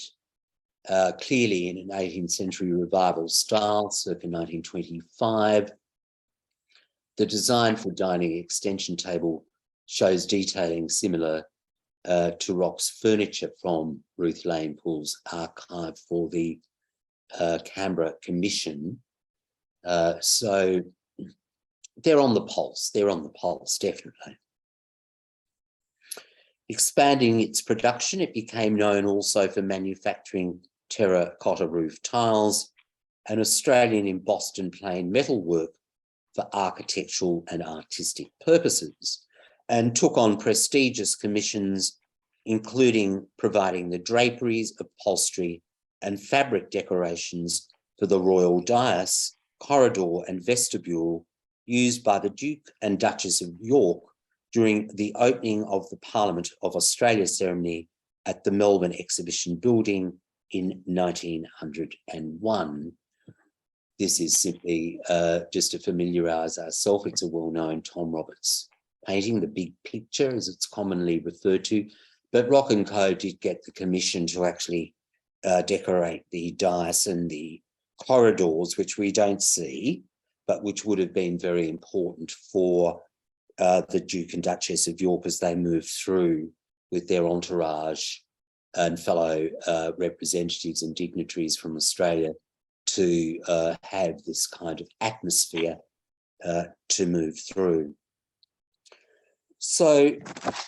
clearly in an 18th century revival style, circa 1925. The design for dining extension table shows detailing similar to Rocke's furniture from Ruth Lane-Poole's archive for the Canberra Commission. So they're on the pulse, definitely. Expanding its production, it became known also for manufacturing terracotta roof tiles and Australian embossed and plain metalwork for architectural and artistic purposes, and took on prestigious commissions, including providing the draperies, upholstery, and fabric decorations for the royal dais, corridor, and vestibule used by the Duke and Duchess of York during the opening of the Parliament of Australia ceremony at the Melbourne Exhibition Building in 1901. This is simply just to familiarise ourselves. It's a well-known Tom Roberts painting, the big picture as it's commonly referred to. But Rocke Co did get the commission to actually decorate the dais and the corridors, which we don't see, but which would have been very important for the Duke and Duchess of York as they moved through with their entourage and fellow representatives and dignitaries from Australia to have this kind of atmosphere to move through. So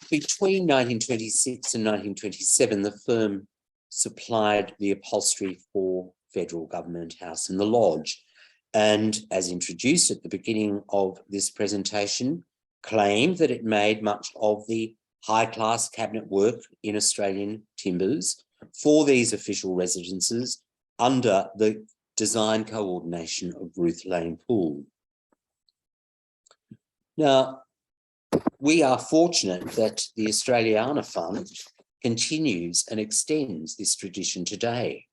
between 1926 and 1927, the firm supplied the upholstery for Federal Government House and the Lodge, and as introduced at the beginning of this presentation, claimed that it made much of the high-class cabinet work in Australian timbers for these official residences under the design coordination of Ruth Lane-Poole. Now, we are fortunate that the Australiana Fund continues and extends this tradition today,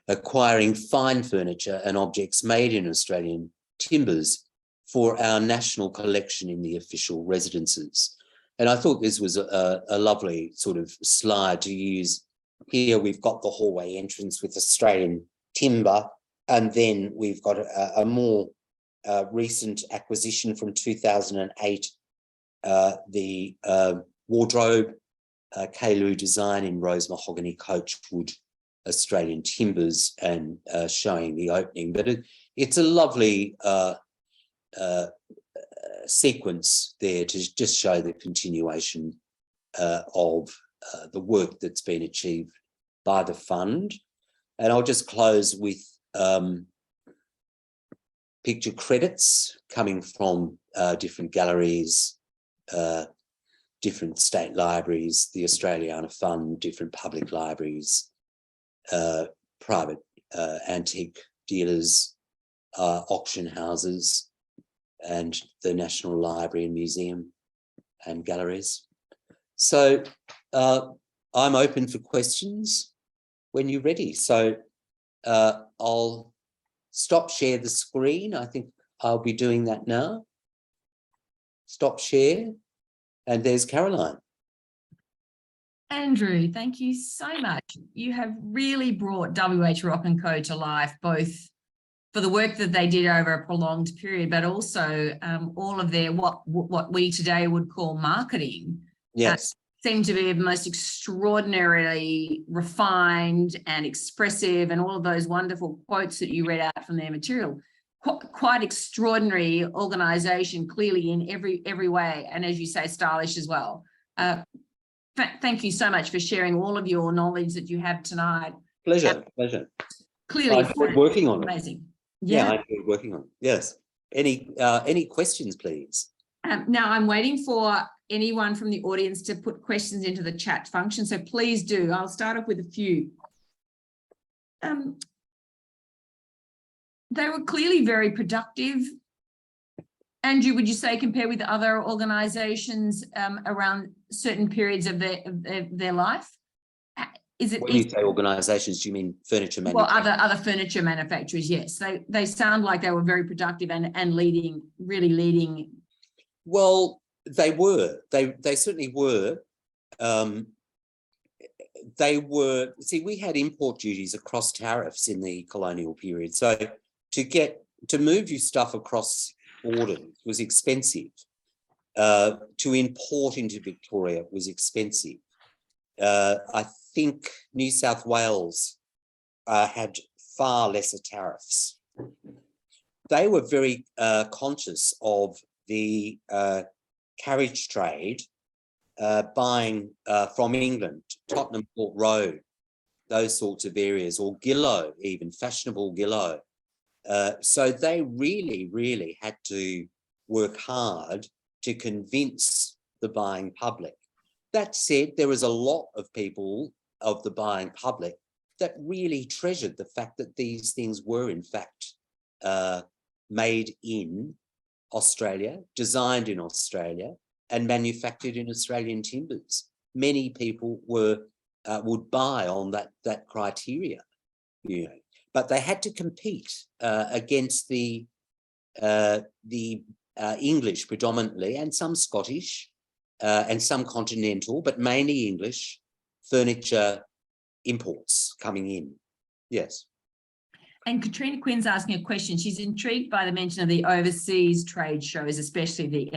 acquiring fine furniture and objects made in Australian timbers for our national collection in the official residences. And I thought this was a lovely sort of slide to use. Here we've got the hallway entrance with Australian timber, and then we've got a more recent acquisition from 2008, the wardrobe, Kalu design in rose mahogany coachwood Australian timbers, and showing the opening. But it's a lovely sequence there to just show the continuation of the work that's been achieved by the fund. And I'll just close with picture credits coming from different galleries, different state libraries, the Australiana Fund, different public libraries, private antique dealers, auction houses, and the National Library and Museum and galleries. So I'm open for questions when you're ready. So I'll stop share the screen. I think I'll be doing that now. Stop share. And there's Caroline. Andrew, thank you so much. You have really brought WH Rocke Co to life, both for the work that they did over a prolonged period, but also all of their what we today would call marketing. Yes. Seemed to be the most extraordinarily refined and expressive, and all of those wonderful quotes that you read out from their material. Quite extraordinary organisation, clearly in every way, and as you say, stylish as well. Thank you so much for sharing all of your knowledge that you have tonight. Pleasure, pleasure. Clearly, I enjoyed working on it. Amazing. Yeah, I enjoyed working on it. Yes. Any questions, please? Now I'm waiting for anyone from the audience to put questions into the chat function, so please do. I'll start off with a few. They were clearly very productive Andrew, would you say compare with other organisations around certain periods of their life? Is it? When you say organisations, do you mean furniture manufacturers? Well, other furniture manufacturers, yes. They sound like they were very productive and leading, really leading. Well, they were. They certainly were. They were. See, we had import duties across tariffs in the colonial period, so to move your stuff across borders was expensive. To import into Victoria was expensive. I think New South Wales had far lesser tariffs. They were very conscious of the carriage trade, buying from England, Tottenham Court Road, those sorts of areas, or Gillow, even fashionable Gillow. So they really had to work hard to convince the buying public. That said, there was a lot of people of the buying public that really treasured the fact that these things were in fact made in Australia, designed in Australia, and manufactured in Australian timbers. Many people would buy on that criteria, you know, but they had to compete against the English predominantly, and some Scottish, and some continental, but mainly English furniture imports coming in. Yes. And Katrina Quinn's asking a question. She's intrigued by the mention of the overseas trade shows, especially the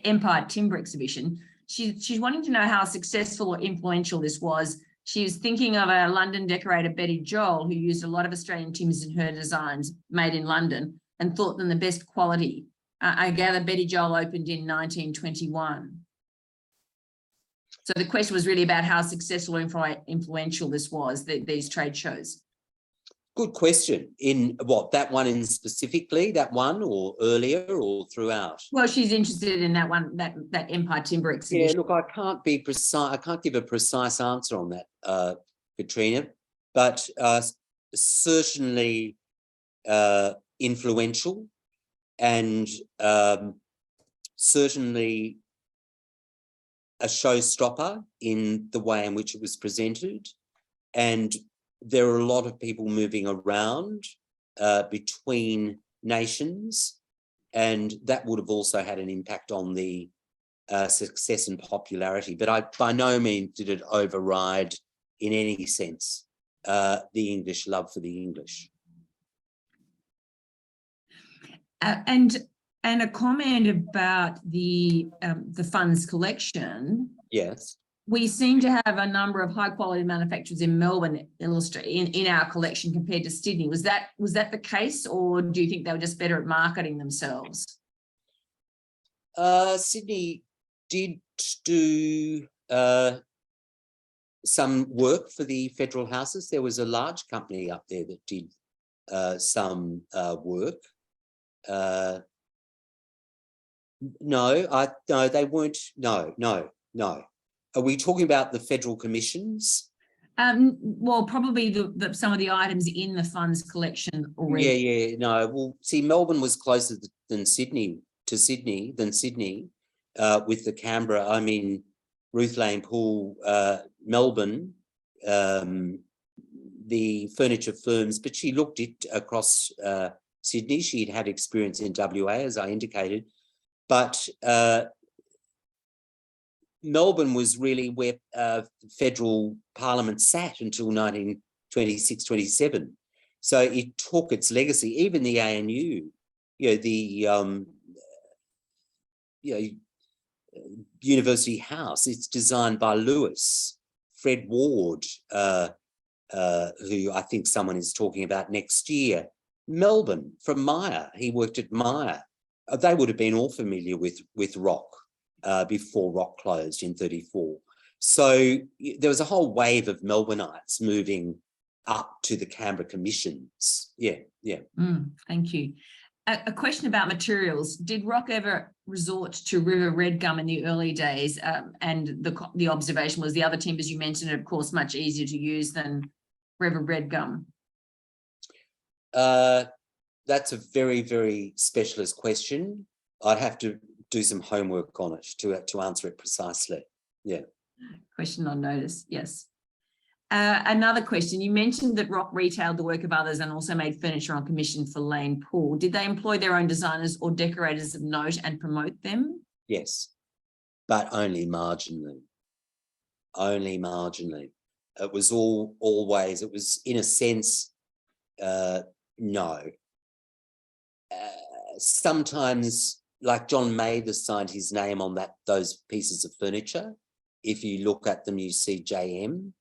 Empire Timber Exhibition. She's wanting to know how successful or influential this was. She was thinking of a London decorator, Betty Joel, who used a lot of Australian timbers in her designs made in London and thought them the best quality. I gather Betty Joel opened in 1921. So the question was really about how successful or influential this was, these trade shows. Good question. In what, that one in specifically, that one, or earlier, or throughout? Well, she's interested in that one, that Empire Timber Exhibition. Yeah, look, I can't be precise. I can't give a precise answer on that, Katrina, but certainly influential, and certainly a showstopper in the way in which it was presented. And there are a lot of people moving around between nations, and that would have also had an impact on the success and popularity. But by no means did it override in any sense the English love for the English. And a comment about the funds collection. Yes. We seem to have a number of high quality manufacturers in Melbourne in our collection compared to Sydney. Was that the case, or do you think they were just better at marketing themselves? Sydney did do some work for the federal houses. There was a large company up there that did some work. No, they weren't. No. Are we talking about the federal commissions? Well, probably some of the items in the funds collection already. Yeah. No, well, see, Melbourne was closer than Sydney with the Canberra. I mean, Ruth Lane-Poole, Melbourne, the furniture firms, but she looked it across Sydney. She'd had experience in WA, as I indicated, but Melbourne was really where federal parliament sat until 1926-27. So it took its legacy. Even the ANU, University House, it's designed by Lewis, Fred Ward, who I think someone is talking about next year. Melbourne, from Myer, he worked at Myer. They would have been all familiar with Rocke. Before Rocke closed in 1934. So there was a whole wave of Melbourneites moving up to the Canberra commissions. Yeah. Thank you. A question about materials. Did Rocke ever resort to river red gum in the early days? And the observation was the other timbers you mentioned are, of course, much easier to use than river red gum. That's a very, very specialist question. I'd have to do some homework on it to answer it precisely. Yeah. Question on notice, yes. Another question, you mentioned that Rocke retailed the work of others and also made furniture on commission for Lane-Poole. Did they employ their own designers or decorators of note and promote them? Yes, but only marginally. Only marginally. It was always, it was in a sense, no. Sometimes, like John Mathers signed his name on those pieces of furniture. If you look at them, you see JM,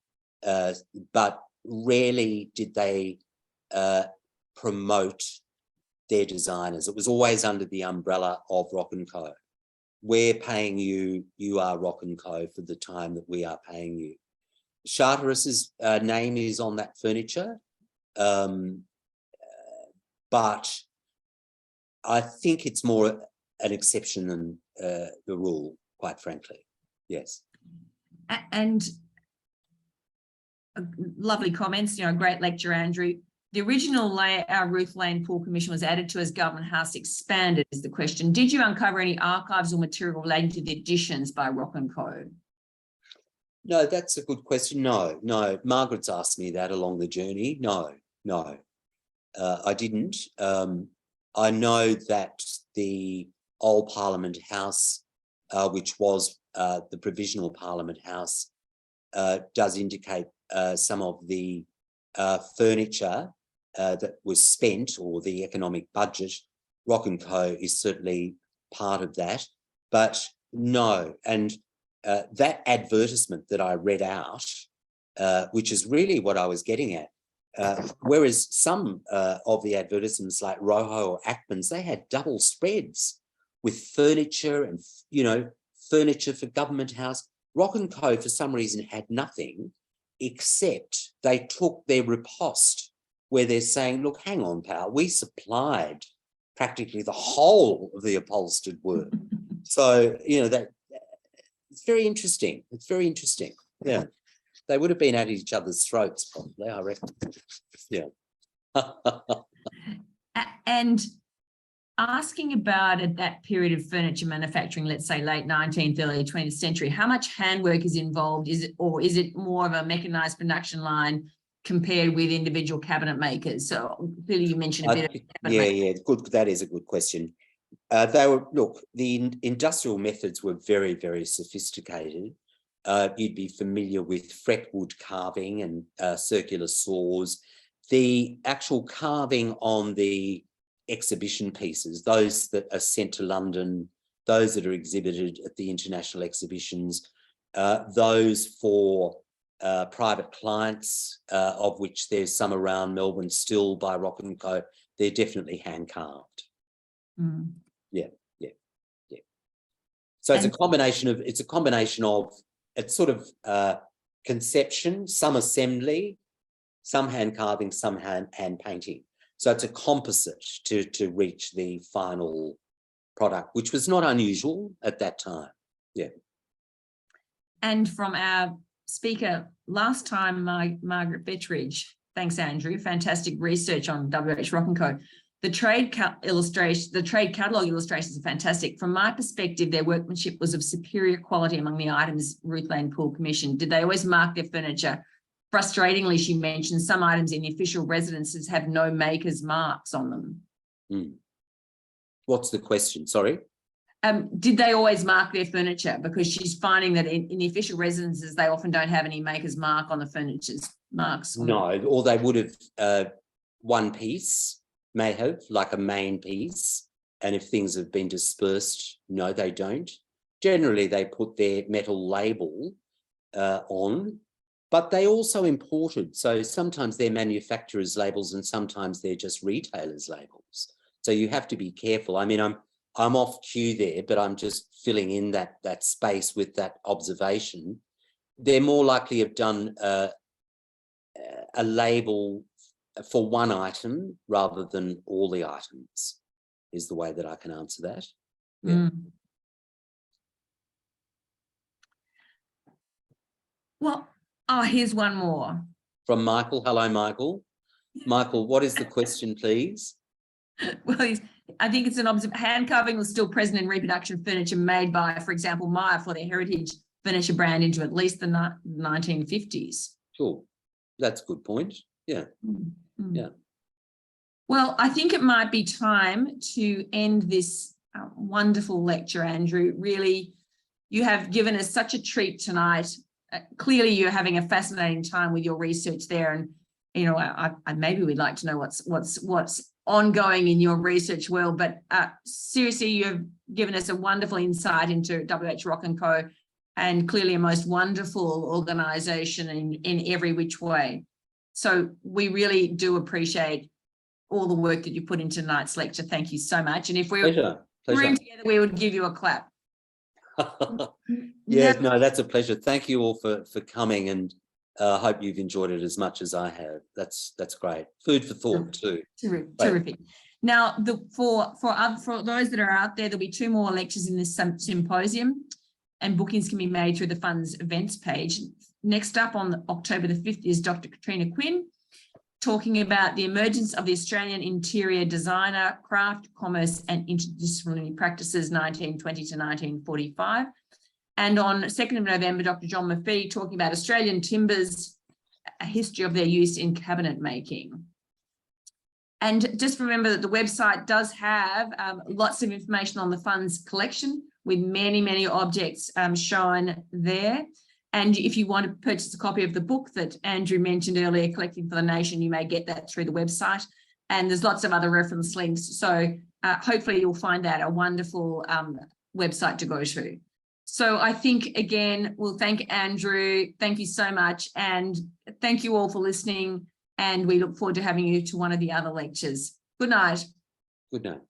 but rarely did they promote their designers. It was always under the umbrella of Rocke Co. We're paying you, you are Rocke Co for the time that we are paying you. Charteris's name is on that furniture, but I think it's more an exception than the rule, quite frankly. Yes. And lovely comments, you know, great lecture, Andrew. The original Ruth Lane-Poole commission was added to as Government House expanded, is the question. Did you uncover any archives or material relating to the additions by Rocke Co? No, that's a good question. No. Margaret's asked me that along the journey. No, I didn't. I know that the old Parliament House, which was the Provisional Parliament House, does indicate some of the furniture that was spent, or the economic budget. Rocke Co is certainly part of that, but no. And that advertisement that I read out, which is really what I was getting at, whereas some of the advertisements like Roho or Ackman's, they had double spreads with furniture and, you know, furniture for Government House. Rocke Co for some reason had nothing, except they took their riposte where they're saying, look, hang on, pal, we supplied practically the whole of the upholstered work. So, you know, that it's very interesting. It's very interesting. Yeah. They would have been at each other's throats, probably, I reckon. Yeah. And asking about at that period of furniture manufacturing, let's say late 19th, early 20th century, how much handwork is involved? Is it more of a mechanized production line compared with individual cabinet makers? So clearly you mentioned a bit of good. That is a good question. The industrial methods were very, very sophisticated. You'd be familiar with fretwood carving and circular saws. The actual carving on the exhibition pieces, those that are sent to London, those that are exhibited at the international exhibitions, those for private clients, of which there's some around Melbourne still by Rocke Co, they're definitely hand carved. Mm. Yeah. So it's a combination of it's sort of conception, some assembly, some hand carving, some hand painting. So it's a composite to reach the final product, which was not unusual at that time. Yeah. And from our speaker last time, Margaret Bettridge, thanks, Andrew, fantastic research on WH Rocke Co. The trade catalogue illustrations are fantastic. From my perspective, their workmanship was of superior quality among the items Ruth Lane-Poole commissioned. Did they always mark their furniture? Frustratingly, she mentioned some items in the official residences have no maker's marks on them. Mm. What's the question? Sorry. Did they always mark their furniture? Because she's finding that in the official residences, they often don't have any maker's mark on the furniture's marks. No, or they would have one piece, may have, like a main piece. And if things have been dispersed, no, they don't. Generally, they put their metal label on, but they also imported. So sometimes they're manufacturers' labels and sometimes they're just retailers' labels. So you have to be careful. I mean, I'm off cue there, but I'm just filling in that space with that observation. They're more likely to have done a label for one item rather than all the items, is the way that I can answer that. Yeah. Mm. Well, here's one more. From Michael. Hello, Michael. Michael, what is the question, please? Well, I think it's an hand carving was still present in reproduction furniture made by, for example, Myer for their heritage furniture brand into at least the 1950s. Sure, that's a good point. Yeah. Mm-hmm. Yeah. Well, I think it might be time to end this wonderful lecture, Andrew. Really, you have given us such a treat tonight. Clearly, you're having a fascinating time with your research there, and you know, I maybe we'd like to know what's ongoing in your research world. But seriously, you have given us a wonderful insight into Rocke Co, and clearly a most wonderful organisation in every which way. So we really do appreciate all the work that you put into tonight's lecture. Thank you so much. And if we were room together, we would give you a clap. Yeah, no, that's a pleasure. Thank you all for coming, and I hope you've enjoyed it as much as I have. That's great. Food for thought too. Terrific. Now, for those that are out there, there'll be 2 more lectures in this symposium, and bookings can be made through the Fund's events page. Next up on October the 5th is Dr. Katrina Quinn, talking about the emergence of the Australian interior designer, craft, commerce and interdisciplinary practices 1920 to 1945. And on 2nd of November, Dr. John Maffei talking about Australian timbers, a history of their use in cabinet making. And just remember that the website does have lots of information on the Fund's collection with many, many objects shown there. And if you want to purchase a copy of the book that Andrew mentioned earlier, Collecting for the Nation, you may get that through the website. And there's lots of other reference links. So hopefully you'll find that a wonderful website to go to. So I think, again, we'll thank Andrew. Thank you so much. And thank you all for listening. And we look forward to having you to one of the other lectures. Good night. Good night.